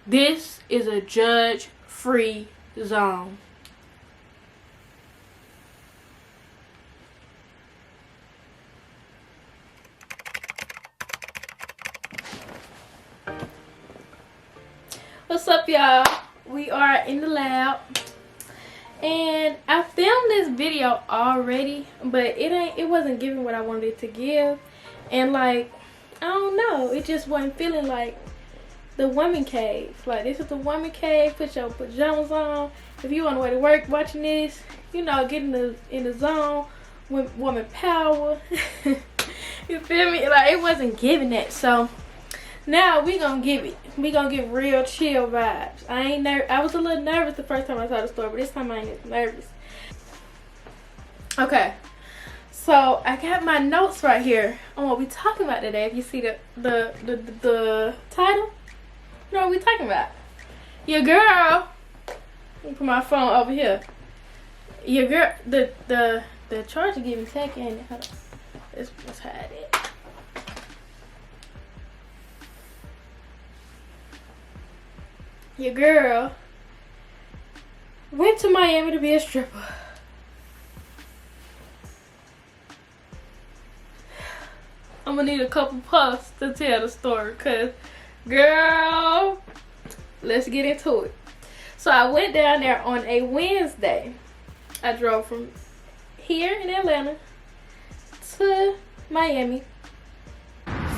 This is a judge-free zone. What's up, y'all? We are in the lab, and I filmed this video already, but it wasn't giving what I wanted it to give, and like, I don't know, it just wasn't feeling like the woman cave. Like, this is the woman cave. Put your pajamas on. If you on the way to work watching this, you know, get in the zone with woman power. You feel me? Like, it wasn't giving that. So now we gonna give it. We gonna get real chill vibes. I was a little nervous the first time I saw the store, but this time I ain't as nervous. Okay. So I got my notes right here on what we talking about today. If you see the title. You know what we talking about? Your girl. Let me put my phone over here. Your girl, the charger gave me tacky, ain't it? Hold on. Let's hide it. Your girl went to Miami to be a stripper. I'm gonna need a couple puffs to tell the story, cause girl, let's get into it. So I went down there on a Wednesday. I drove from here in Atlanta to Miami.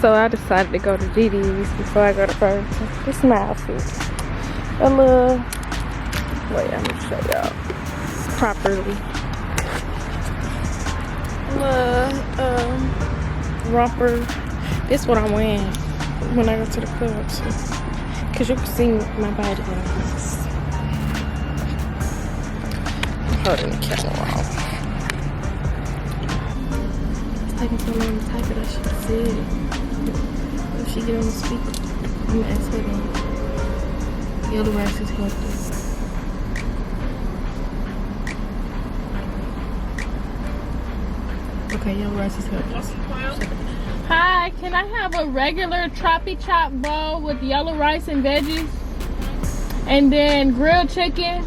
So I decided to go to DD's before I go to Burlington. This is my outfit. A little, wait, I'm gonna show y'all properly. Romper. This is what I'm wearing when I go to the club, so, cause you can see my body lines. I'm holding the camera off. It's taking so long to type it, I should have said it. If she get on the speaker, I'm gonna ask her then. Yellow rice is healthy. Okay, yellow rice is healthy. Hi, can I have a regular choppy chop bowl with yellow rice and veggies? And then grilled chicken.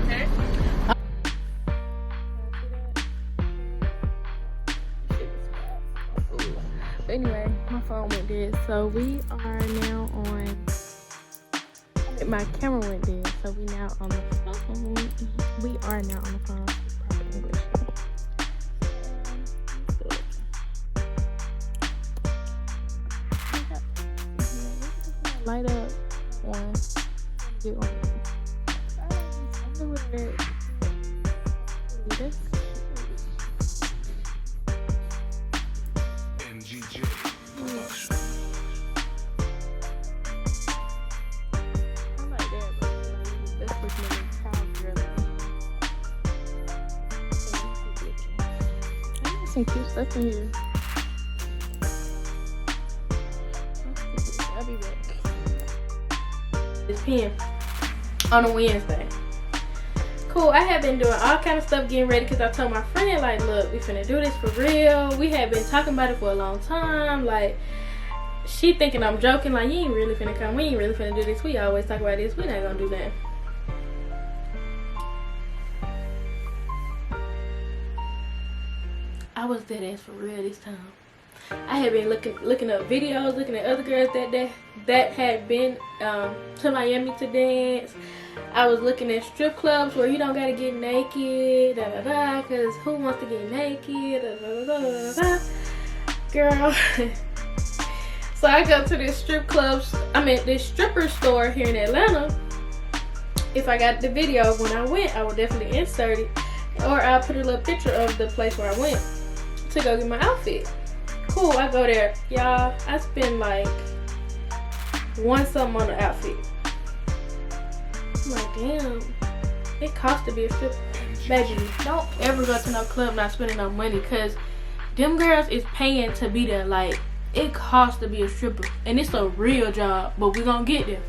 Okay. Anyway, my phone went dead, so we are now on. My camera went dead, so we now on the phone. We are now on the phone. Proper English. Light up one. Get one. I wonder where this. Some cute stuff in here. I'll be back. This pen on a Wednesday. Cool. I have been doing all kind of stuff getting ready because I told my friend, like, look, we finna do this for real. We have been talking about it for a long time. Like, she thinking I'm joking. Like, you ain't really finna come. We ain't really finna do this. We always talk about this. We not gonna do that. I was dead ass for real this time. I had been looking up videos, looking at other girls that had been to Miami to dance. I was looking at strip clubs where you don't gotta get naked, da da da, cause who wants to get naked, da da da da da, da. Girl. So I go to this this stripper store here in Atlanta. If I got the video of when I went, I will definitely insert it, or I'll put a little picture of the place where I went to go get my outfit. Cool, I go there. Y'all, I spend like $1 something on the outfit. I'm like, damn, it costs to be a stripper. Baby, don't ever go to no club not spending no money, because them girls is paying to be there. Like, it costs to be a stripper, and it's a real job, but we gonna get there.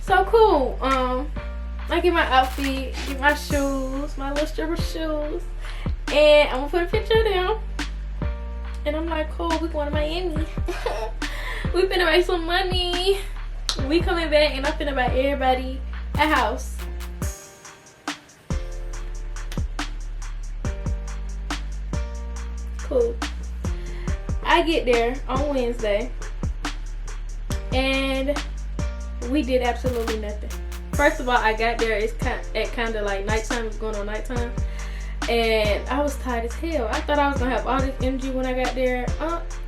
So cool. I get my outfit, get my shoes, my little stripper shoes, and I'm gonna put a picture of them. And I'm like, cool, we going to Miami. We finna make some money. we coming back and I'm finna buy everybody a house. Cool. I get there on Wednesday and we did absolutely nothing. First of all, I got there, it's kind of like nighttime, it's going on nighttime, and I was tired as hell. I thought I was gonna have all this energy when I got there.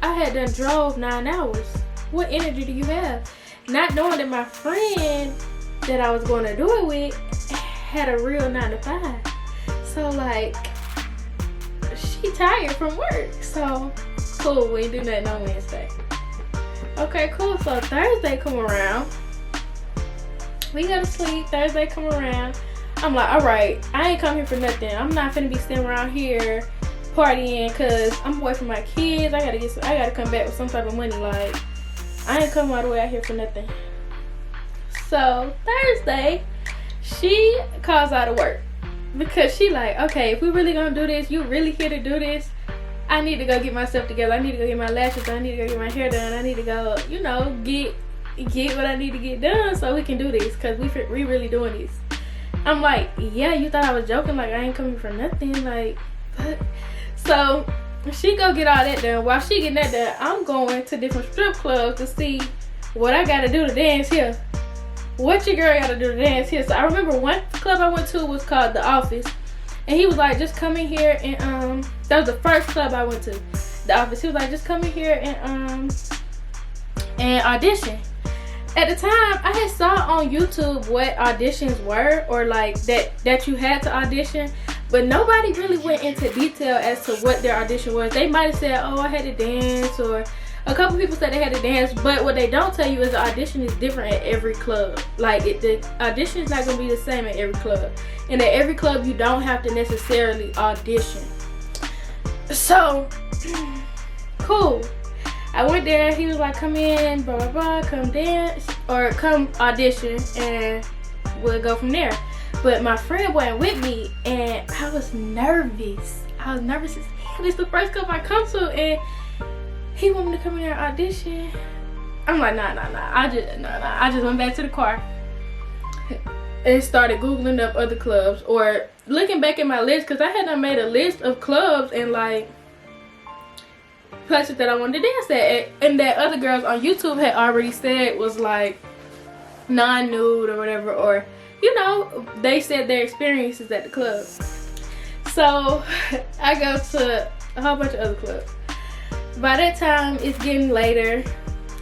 I had done drove 9 hours. What energy do you have? Not knowing that my friend that I was going to do it with had a real 9 to 5. So like, she tired from work. So cool, we ain't do nothing on Wednesday. Okay, cool. So Thursday come around, we go to sleep. Thursday come around, I'm like, all right, I ain't come here for nothing. I'm not finna be sitting around here partying because I'm away from my kids. I gotta come back with some type of money. Like, I ain't come all the way out here for nothing. So Thursday, she calls out of work because she like, okay, if we really gonna do this, you really here to do this, I need to go get myself together. I need to go get my lashes done. I need to go get my hair done. I need to go, you know, get what I need to get done so we can do this, because we really doing this. I'm like, yeah, you thought I was joking? Like, I ain't coming for nothing. Like, but. So she go get all that done. While she getting that done, I'm going to different strip clubs to see what I gotta do to dance here. What your girl gotta do to dance here. So I remember one club I went to was called The Office, and he was like, just come in here and that was the first club I went to, The Office. He was like, just come in here and audition. At the time, I had saw on YouTube what auditions were, or like that you had to audition, but nobody really went into detail as to what their audition was. They might have said, oh, I had to dance, or a couple people said they had to dance, but what they don't tell you is the audition is different at every club. Like, the audition is not going to be the same at every club. And at every club, you don't have to necessarily audition. So, cool. I went there, he was like, come in, blah, blah, blah, come dance, or come audition, and we'll go from there. But my friend wasn't with me, and I was nervous. I was nervous as hell. It's the first club I come to, and he wanted me to come in there and audition. I'm like, nah. I just went back to the car and started Googling up other clubs, or looking back at my list, because I had done made a list of clubs and like places that I wanted to dance at, and that other girls on YouTube had already said was like non-nude or whatever, or you know, they said their experiences at the club. So I go to a whole bunch of other clubs. By that time, it's getting later.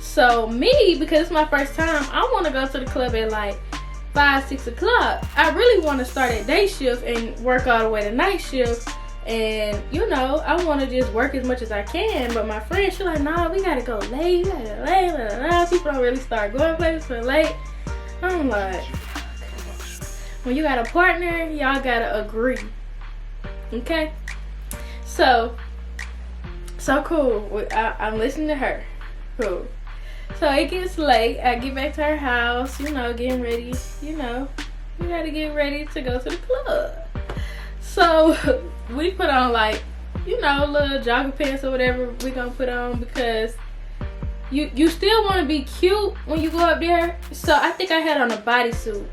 So me, because it's my first time, I want to go to the club at like 5, 6 o'clock. I really want to start at day shift and work all the way to night shift. And you know, I want to just work as much as I can. But my friend, she's like, nah, we gotta go late. We gotta go late. Blah, blah, blah. People don't really start going places for late. I'm like, when you got a partner, y'all gotta agree. Okay? So cool. I'm listening to her. Cool. So it gets late. I get back to her house, you know, getting ready. You know, we gotta get ready to go to the club. So we put on like, you know, little jogging pants or whatever we gonna put on, because you still want to be cute when you go up there. So I think I had on a bodysuit,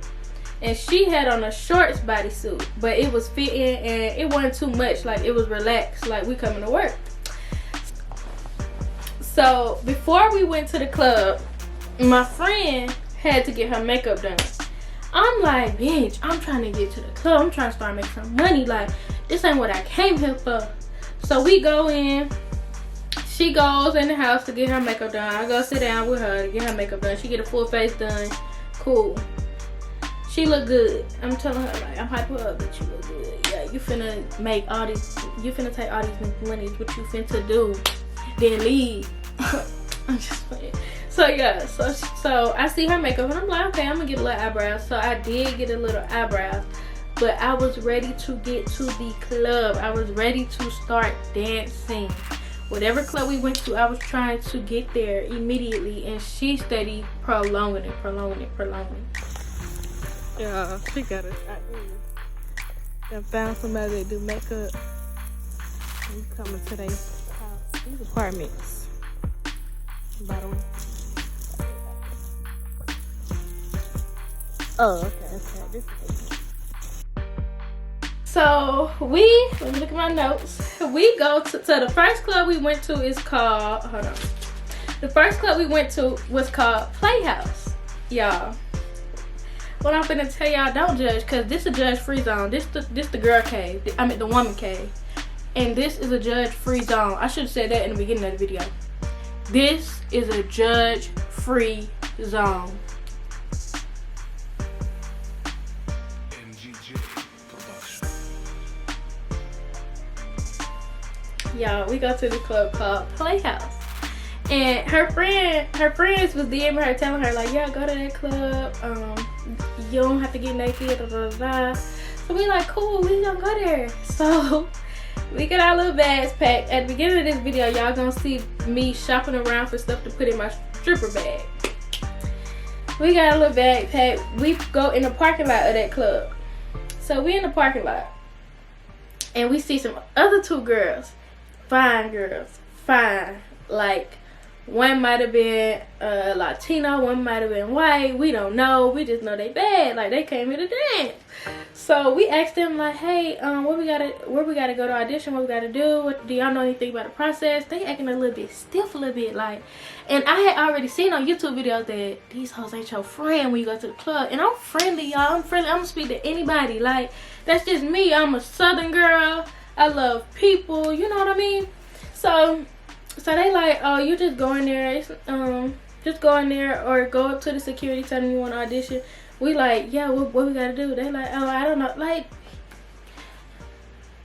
and she had on a shorts bodysuit, but it was fitting and it wasn't too much. Like, it was relaxed, like we coming to work. So before we went to the club, my friend had to get her makeup done. I'm like, bitch, I'm trying to get to the club. I'm trying to start making some money. Like, this ain't what I came here for. So we go in. She goes in the house to get her makeup done. I go sit down with her to get her makeup done. She get a full face done. Cool. She look good. I'm telling her, like, I'm hyping her up, but you look good. Yeah, you finna make all these, you finna take all these monies. What you finna do, then leave. I'm just playing. So yeah, so I see her makeup and I'm like, okay, I'm gonna get a little eyebrows. So I did get a little eyebrows, but I was ready to get to the club. I was ready to start dancing. Whatever club we went to, I was trying to get there immediately, and she steady prolonging it. Yeah, she got it. I found somebody that do makeup. We coming to these apartments, by the way. Oh, okay. This is So let me look at my notes. We go to the first club we went to is called, hold on. The first club we went to was called Playhouse. Y'all, what I'm finna tell y'all, don't judge, because this is a judge-free zone. This the girl cave. I mean the woman cave. And this is a judge-free zone. I should have said that in the beginning of the video. This is a judge-free zone. Y'all, we go to the club called Playhouse. And her friends was DMing her, telling her like, yeah, go to that club. You don't have to get naked, da, da, da. So we like, cool, we gonna go there. So we get our little bags packed. At the beginning of this video, y'all gonna see me shopping around for stuff to put in my stripper bag. We got a little bag packed. We go in the parking lot of that club. So we in the parking lot. And we see some other two girls. Fine girls. Fine. Like, one might have been Latino, one might have been white. We don't know. We just know they bad. Like, they came here to dance. So we asked them like, hey, where we gotta go to audition, what we gotta do, do y'all know anything about the process? They acting a little bit stiff, a little bit like, and I had already seen on YouTube videos that these hoes ain't your friend when you go to the club. And I'm friendly, y'all. I'm friendly. I'm gonna speak to anybody. Like, that's just me. I'm a Southern girl. I love people. You know what I mean? So they like, oh, you just go in there. It's, just go in there or go up to the security, tell them you want to audition. We like, yeah, what we gotta do? They like, oh, I don't know. Like,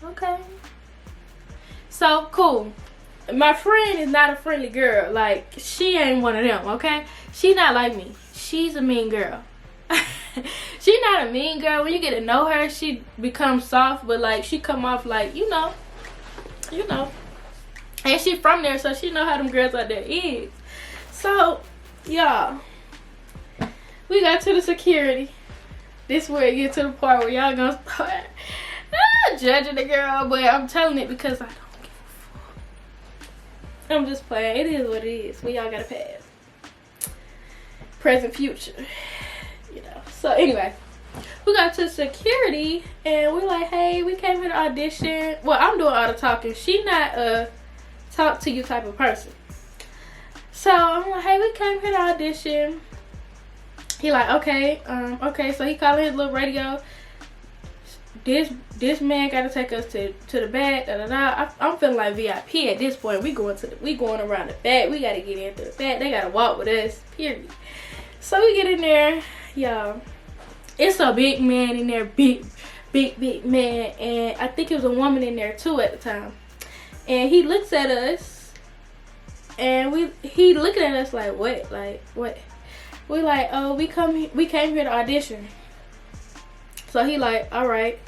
okay. So, cool. My friend is not a friendly girl. Like, she ain't one of them, okay? She not like me. She's a mean girl. She not a mean girl. When you get to know her, she becomes soft, but like, she come off like, you know. And she from there, so she know how them girls out there is. So, y'all, we got to the security. This where it get to the part where y'all gonna start judging the girl, but I'm telling it because I don't give a fuck. I'm just playing. It is what it is. We all gotta pass. Present, future. You know. So anyway, we got to security and we're like, hey, we came here to audition. Well, I'm doing all the talking. She not a talk to you type of person. So I'm like, hey, we came here to audition. He like, okay, okay. So he calling his little radio. This man gotta take us to the back. Da, da, da. I'm feeling like VIP at this point. We going around the back. We gotta get into the back. They gotta walk with us. Period. So we get in there, y'all. It's a big man in there, big man, and I think it was a woman in there too at the time. And he looks at us, and he looking at us like, what? Like, what? We like, oh, we came here to audition. So he like, all right,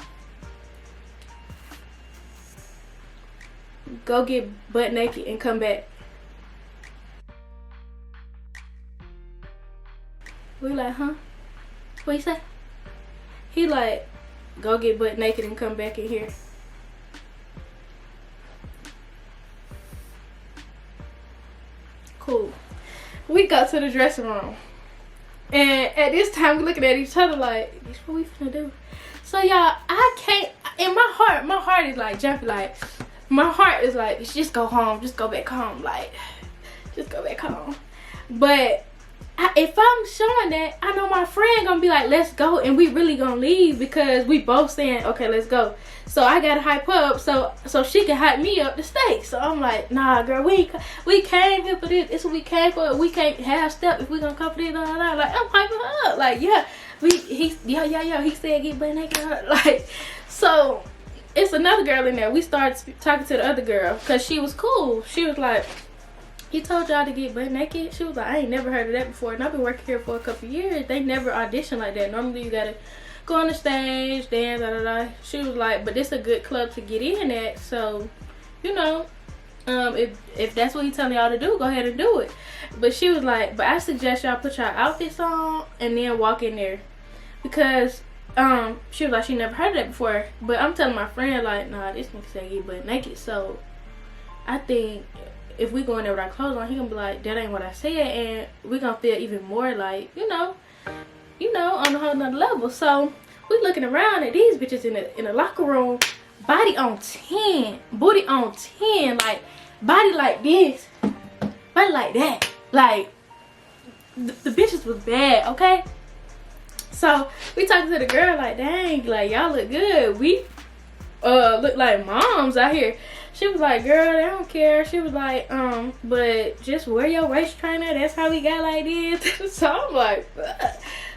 go get butt naked and come back. We like, huh? What you say? He like, go get butt naked and come back in here. Cool. We got to the dressing room. And at this time, we're looking at each other like, this what we finna do? So, y'all, I can't, in my heart is like jumping, like, my heart is like, just go home, just go back home, like, just go back home. But if I'm showing that, I know my friend gonna be like, let's go, and we really gonna leave because we both saying, okay, let's go. So I gotta hype her up so she can hype me up to stay. So I'm like, nah, girl, we came here for this. This is what we came for. We can't half step if we gonna come for this. Like, I'm hyping her up. Like, yeah, he said get butt naked. Like, so it's another girl in there. We started talking to the other girl because she was cool. She was like, he told y'all to get butt naked? She was like, I ain't never heard of that before. And I've been working here for a couple years. They never audition like that. Normally you gotta go on the stage, dance, da da da. She was like, but this a good club to get in at. So, you know, if that's what he's telling y'all to do, go ahead and do it. But she was like, but I suggest y'all put y'all outfits on and then walk in there. Because she was like, she never heard of that before. But I'm telling my friend like, nah, this nigga said get butt naked. So I think if we go in there with our clothes on, he gonna be like, that ain't what I said, and we gonna feel even more like, you know, you know, on a whole nother level. So we looking around at these bitches in the locker room, body on 10, booty on 10, like body like this, body like that, like the bitches was bad, okay? So we talking to the girl like, dang, like y'all look good. We look like moms out here. She was like, girl, they don't care. She was like, but just wear your waist trainer. That's how we got like this. So I'm like,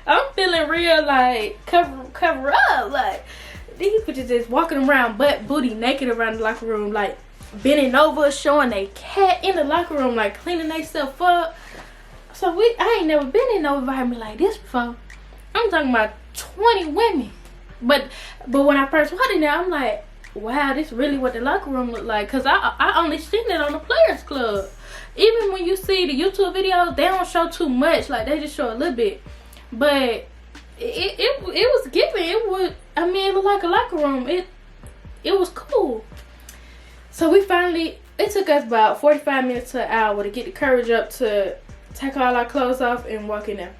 I'm feeling real like cover up. Like these bitches just walking around butt booty naked around the locker room, like bending over, showing they cat in the locker room, like cleaning themselves up. So I ain't never been in no environment like this before. I'm talking about 20 women. But when I first walked in there, I'm like, wow, this really what the locker room look like. Cause I only seen it on the Players Club. Even when you see the YouTube videos, they don't show too much. Like they just show a little bit. But it was giving. It looked like a locker room. It was cool. So we finally, it took us about 45 minutes to an hour to get the courage up to take all our clothes off and walk in there.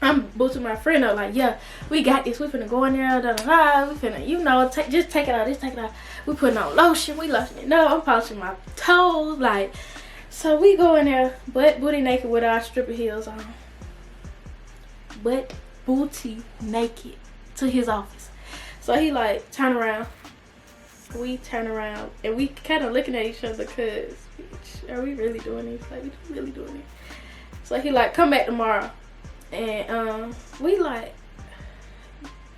I'm boosting my friend up like, yeah, we got this. We finna go in there, da da da. We finna, you know, just take it out. Just take it out. We putting on lotion. We lotioning it up. I'm polishing my toes, like. So we go in there, butt booty naked with our stripper heels on. Butt booty naked to his office. So he like turn around. We turn around and we kind of looking at each other, cause bitch, are we really doing this? Like, we really doing it? So he like, come back tomorrow. And we like,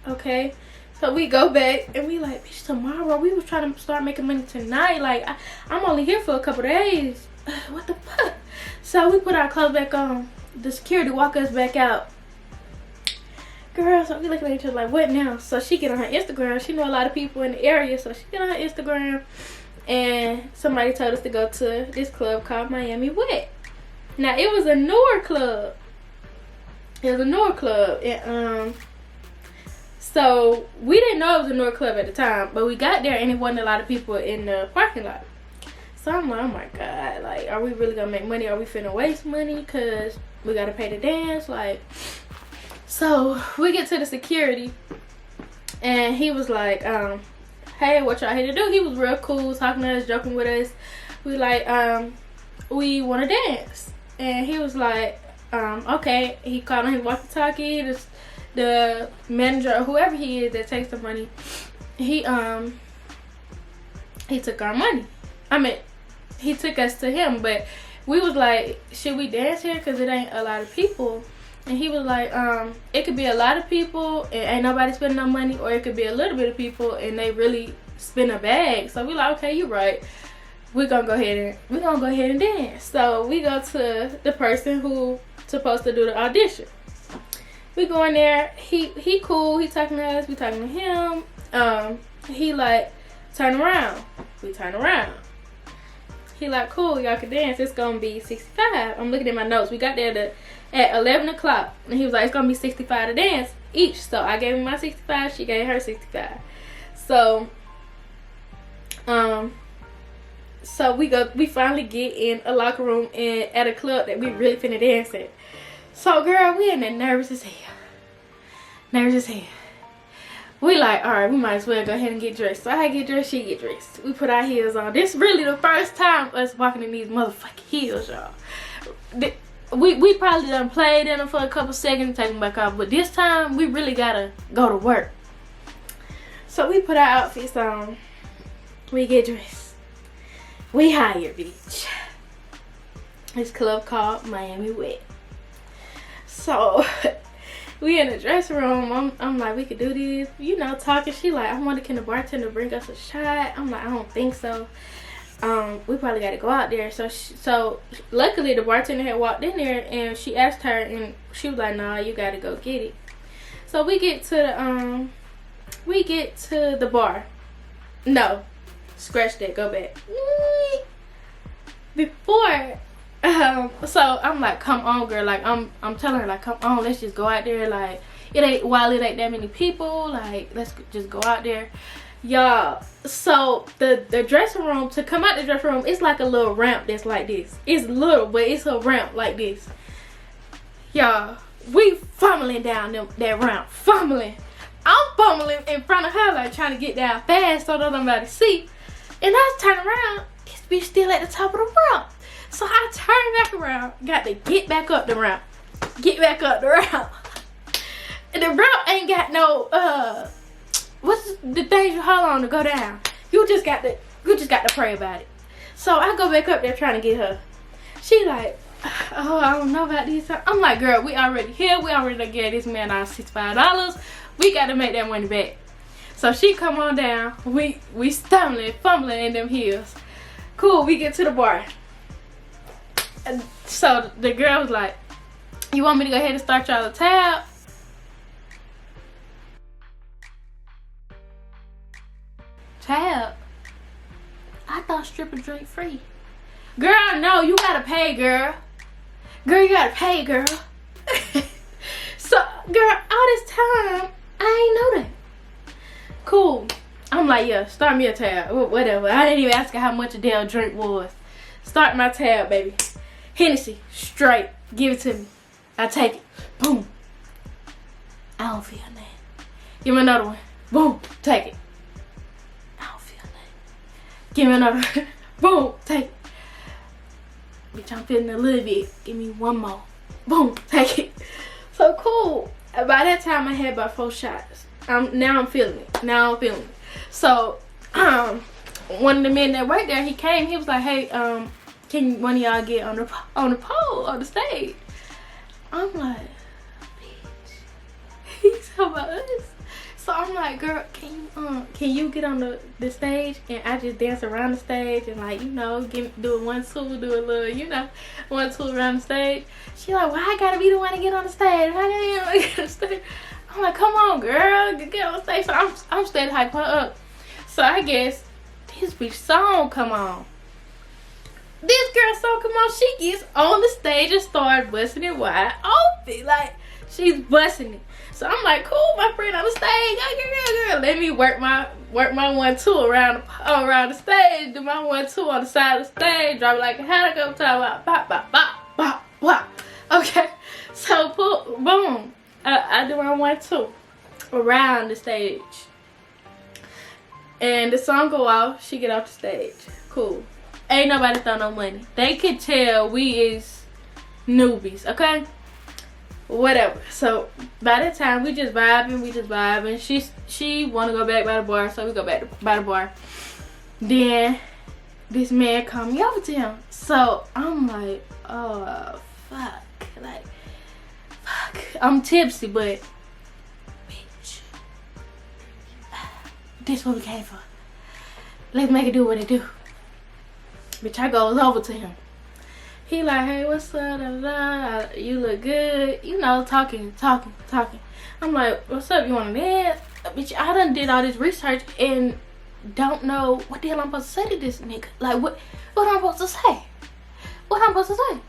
okay. So we go back and we like, bitch, tomorrow. We was trying to start making money tonight. Like I'm only here for a couple days. What the fuck? So we put our clothes back on. The security walk us back out. Girl, so we looking at each other like, what now? So she get on her Instagram. She know a lot of people in the area, so she get on her Instagram. And somebody told us to go to this club called Miami Wet. Now it was a newer club. It was a newer club, and so we didn't know it was a newer club at the time, but we got there and it wasn't a lot of people in the parking lot. So I'm like, oh my god, like, are we really gonna make money? Are we finna waste money? Cause we gotta pay to dance, like. So we get to the security, and he was like, hey, what y'all here to do? He was real cool, talking to us, joking with us. We like, we wanna dance, and he was like, okay. He called on his walkie-talkie, the manager or whoever he is that takes the money. He took our money. I mean, he took us to him, but we was like, should we dance here? Cause it ain't a lot of people. And he was like, it could be a lot of people and ain't nobody spending no money, or it could be a little bit of people and they really spend a bag. So we like, okay, you right. We're gonna go ahead and dance. So we go to the person who supposed to do the audition. We go in there. He cool. He talking to us. We talking to him. He like, turn around. We turn around. He like, cool, y'all can dance. It's gonna be 65. I'm looking at my notes. We got there at 11 o'clock, and he was like, it's gonna be 65 to dance each. So I gave him my 65. She gave her 65. So so we finally get in a locker room and at a club that we really finna dance at. So girl, we in there nervous as hell. We like, all right, we might as well go ahead and get dressed. So I get dressed, she get dressed. We put our heels on. This really the first time us walking in these motherfucking heels, y'all. We probably done played in them for a couple seconds, take them back off. But this time, we really gotta go to work. So we put our outfits on. We get dressed. We hired, bitch. This club called Miami Wet. So we in the dressing room. I'm like, we could do this, you know, talking. She like, I wonder, can the bartender bring us a shot? I'm like, I don't think so. We probably got to go out there. So luckily the bartender had walked in there and she asked her, and she was like, nah, you got to go get it. So we get to the bar. No, scratch that, go back. Before. So I'm like, come on, girl. Like I'm telling her, like, come on, let's just go out there. Like it ain't that many people. Like let's just go out there, y'all. So the dressing room, to come out the dressing room, it's like a little ramp that's like this. It's little, but it's a ramp like this, y'all. we fumbling down that ramp, fumbling. I'm fumbling in front of her, like trying to get down fast so that nobody see. And I turn around, this bitch still at the top of the ramp. So I turn back around, got to get back up the ramp. Get back up the ramp. And the ramp ain't got no, what's the things you hold on to go down? You just got to pray about it. So I go back up there trying to get her. She like, oh, I don't know about this. I'm like, girl, we already here. We already gave this man our $65. We got to make that money back. So she come on down. We stumbling, fumbling in them heels. Cool, we get to the bar. And so the girl was like, you want me to go ahead and start y'all a tab? Tab? I thought stripper drink free. Girl, no, you gotta pay, girl. Girl, you gotta pay, girl. So, girl, all this time, I ain't know that. Cool. I'm like, yeah, start me a tab. Whatever. I didn't even ask her how much a damn drink was. Start my tab, baby. Hennessy, straight. Give it to me. I take it. Boom. I don't feel nothing. Give me another one. Boom. Take it. I don't feel nothing. Give me another one. Boom. Take it. Bitch, I'm feeling a little bit. Give me one more. Boom. Take it. So cool. By that time, I had about 4 shots. Now I'm feeling it. So, one of the men that worked there, he came. He was like, hey, can one of y'all get on the pole on the stage? I'm like, bitch, he's talking about us. So I'm like, girl, can you get on the stage? And I just dance around the stage and like, you know, do a 1, 2, do a little, you know, 1, 2 around the stage. She like, why I gotta be the one to get on the stage? Why gotta get on the stage? I'm like, come on, girl, get on the stage. So I'm steady hype her up. So I guess this bitch song come on. This girl song come on. She gets on the stage and starts busting it wide open. Like, she's busting it. So I'm like, cool, my friend on the stage. Girl. Let me work my 1, 2 around the stage. Do my 1, 2 on the side of the stage. Drop it like a helicopter. Bop, bop, bop, bop, bop. Okay. So boom. I do my 1, 2 around the stage. And the song go off. She get off the stage. Cool. Ain't nobody throw no money. They could tell we is newbies, okay? Whatever. So by that time we just vibing. She wanna go back by the bar, so we go back by the bar. Then this man called me over to him. So I'm like, oh fuck. Like, fuck. I'm tipsy, but bitch. This what we came for. Let's make it do what it do. Bitch, I goes over to him. He like, hey, what's up? Da, da, da. You look good. You know, talking. I'm like, what's up? You want to dance? Bitch, I done did all this research and don't know what the hell I'm supposed to say to this nigga. Like, what I'm supposed to say? What I'm supposed to say?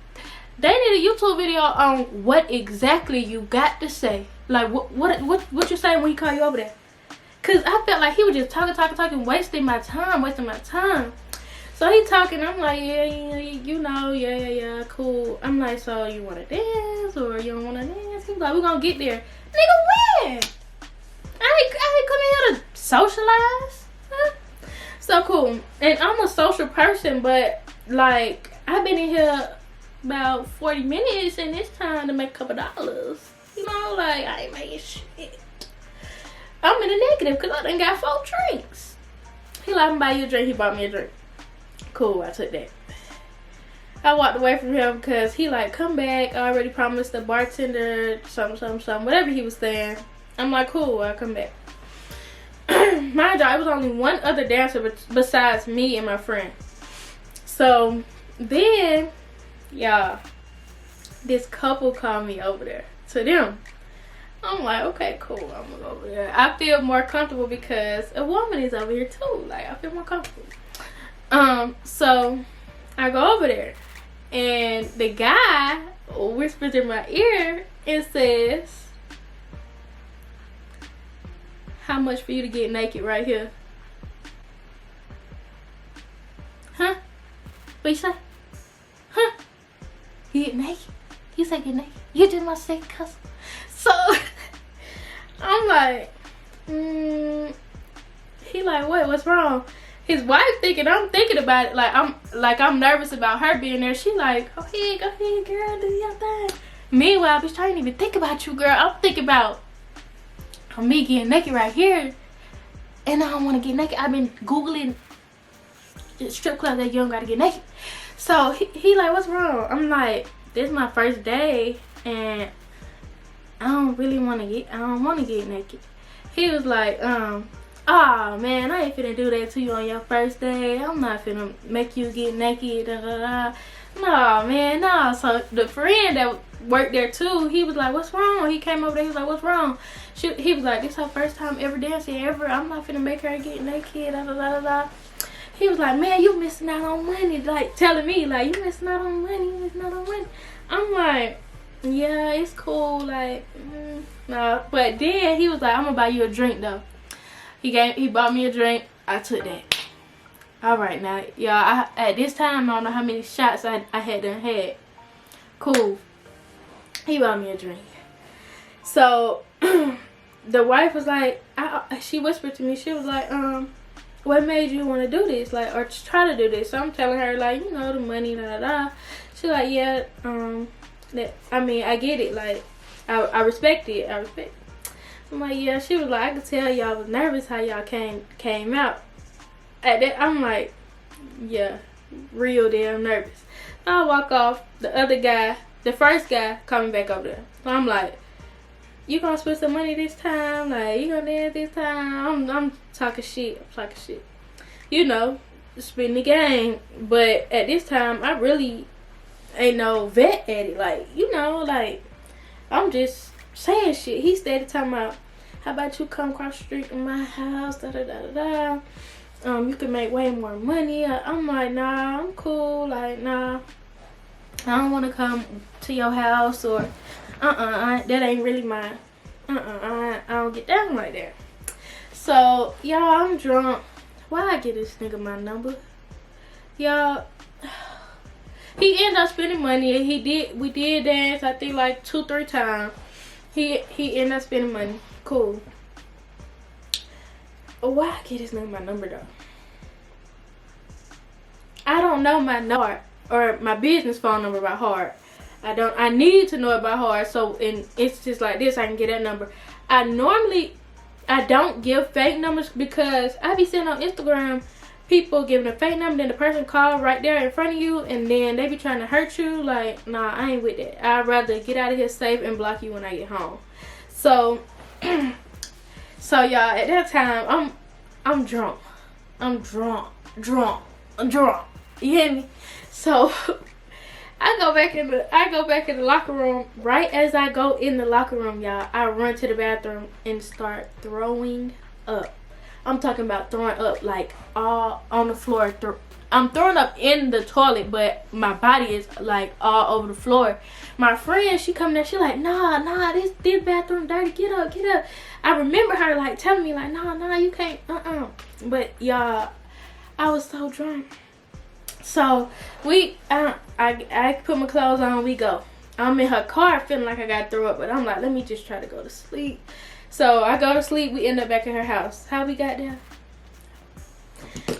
They need a YouTube video on what exactly you got to say. Like, what you saying when he call you over there? Cause I felt like he was just talking, wasting my time. So he talking, I'm like, yeah, you know, yeah, cool. I'm like, so you wanna dance or you don't wanna dance? He's like, we gonna get there. Nigga, when? I ain't come in here to socialize. Huh? So cool. And I'm a social person, but like, I've been in here about 40 minutes and it's time to make a couple dollars. You know, like, I ain't making shit. I'm in the negative because I done got 4 drinks. He like, I'm gonna buy you a drink. He bought me a drink. Cool, I took that. I walked away from him because he like, come back. I already promised the bartender something, whatever he was saying. I'm like, cool, I'll come back. Mind you, I was only one other dancer besides me and my friend. So then, y'all, this couple called me over there to them. I'm like, okay, cool, I'm gonna go over there. I feel more comfortable because a woman is over here too. Like, I feel more comfortable. So I go over there and the guy whispers in my ear and says, how much for you to get naked right here? Huh? What you say? Huh? You get naked? You say get naked. You just my second cousin. So I'm like, he like, what's wrong? His wife thinking I'm thinking about it. I'm nervous about her being there. She like, go ahead, girl, do your thing. Meanwhile, bitch, I ain't even think about you, girl. I'm thinking about me getting naked right here. And I don't want to get naked. I've been Googling strip clubs that you don't got to get naked. So he like, what's wrong? I'm like, this is my first day. And I don't want to get naked. He was like, oh man, I ain't finna do that to you on your first day. I'm not finna make you get naked. Da, da, da. No, man, no. So the friend that worked there too, he was like, what's wrong? He came over there, he was like, what's wrong? He was like, this her first time ever dancing ever. I'm not finna make her get naked. Da, da, da, da. He was like, man, you missing out on money. Like, telling me, like, you missing out on money. I'm like, yeah, it's cool. Like, no. But then he was like, I'm gonna buy you a drink though. He bought me a drink. I took that. Alright, now, y'all, at this time, I don't know how many shots I had done had. Cool. He bought me a drink. So, the wife was like, she whispered to me, she was like, what made you want to do this? Like, or just try to do this? So I'm telling her, like, you know, the money, da da da. She's like, yeah, I get it. Like, I respect it. I'm like, yeah. She was like, I could tell y'all was nervous how y'all came out. At that, I'm like, yeah, real damn nervous. So I walk off. The other guy, the first guy, coming back over there. So I'm like, you gonna spend some money this time? Like, you gonna dance this time? I'm talking shit. You know, spin the game. But at this time, I really ain't no vet at it. Like, you know, like, I'm just saying shit. He started talking about, how about you come across the street in my house? Da da da da da. You can make way more money. I'm like, nah, I'm cool. Like, nah, I don't want to come to your house or that ain't really my I don't get down like that. So y'all, I'm drunk. Why I get this nigga my number? Y'all, he ended up spending money. We did dance, I think, like 2-3 times. He ended up spending money. Cool. Why I get this nigga my number though? I don't know my number or my business phone number by heart. I need to know it by heart. So in instances like this, I can get that number. I don't give fake numbers because I be seeing on Instagram people giving a fake number, then the person call right there in front of you, and then they be trying to hurt you. Like, nah, I ain't with that. I'd rather get out of here safe and block you when I get home. So so y'all, at that time, I'm drunk. I'm drunk. You hear me? So I go back in the locker room. Right as I go in the locker room, y'all, I run to the bathroom and start throwing up. I'm talking about throwing up like all on the floor. I'm throwing up in the toilet, but my body is like all over the floor. My friend, she come there, she like, nah, this bathroom dirty. Get up. I remember her like telling me like, nah, you can't, But y'all, I was so drunk. So I put my clothes on, we go. I'm in her car feeling like I gotta throw up, but I'm like, let me just try to go to sleep. So I go to sleep, we end up back at her house. How we got there?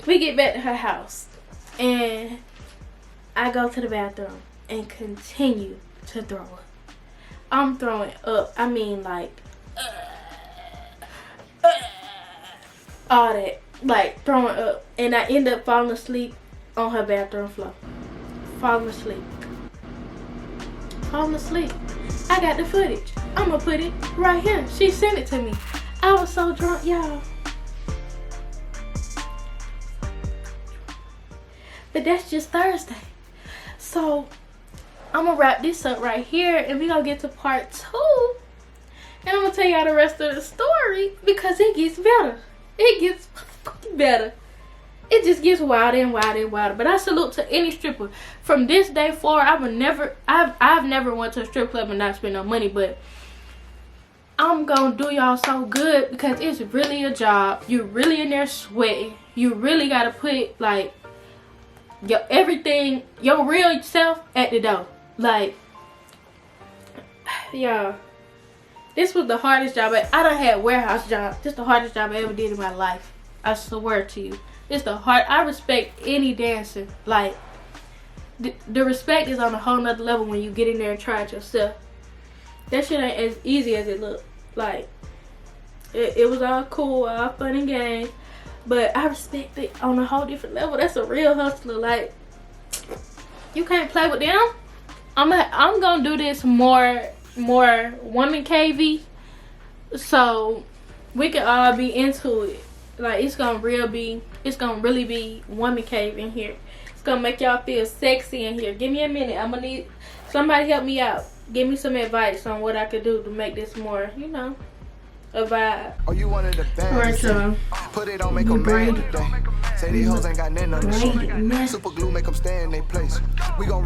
We get back to her house and I go to the bathroom and continue to throw up. I'm throwing up. I mean, like, all that, like throwing up. And I end up falling asleep on her bathroom floor. Falling asleep. I got the footage. I'm gonna put it right here. She sent it to me. I was so drunk, y'all. But that's just Thursday. So I'm gonna wrap this up right here and we're gonna get to part 2. And I'm gonna tell y'all the rest of the story because it gets better. It gets better. It just gets wilder and wilder and wilder. But I salute to any stripper. From this day forward, I've never went to a strip club and not spent no money, but I'm gonna do y'all so good because it's really a job. You're really in there sweating. You really gotta put like your everything, your real self at the door. Like, y'all, this was the hardest job. I done had warehouse jobs. This the hardest job I ever did in my life. I swear to you. It's the hard. I respect any dancer. Like, the respect is on a whole nother level when you get in there and try it yourself. That shit ain't as easy as it looked. Like, it was all cool, all fun and games. But I respect it on a whole different level. That's a real hustler. Like, you can't play with them. I'm gonna do this more woman KV, so we can all be into it. Like, it's gonna really be woman cave in here. It's gonna make y'all feel sexy in here. Give me a minute. I'm gonna need somebody help me out. Give me some advice on what I could do to make this more, you know, a vibe. Oh, you wanted the best. Alright, y'all. Put it on, make them mad today. Say these hoes ain't got nothing on the shit. Super glue make them stay in their place. We gon'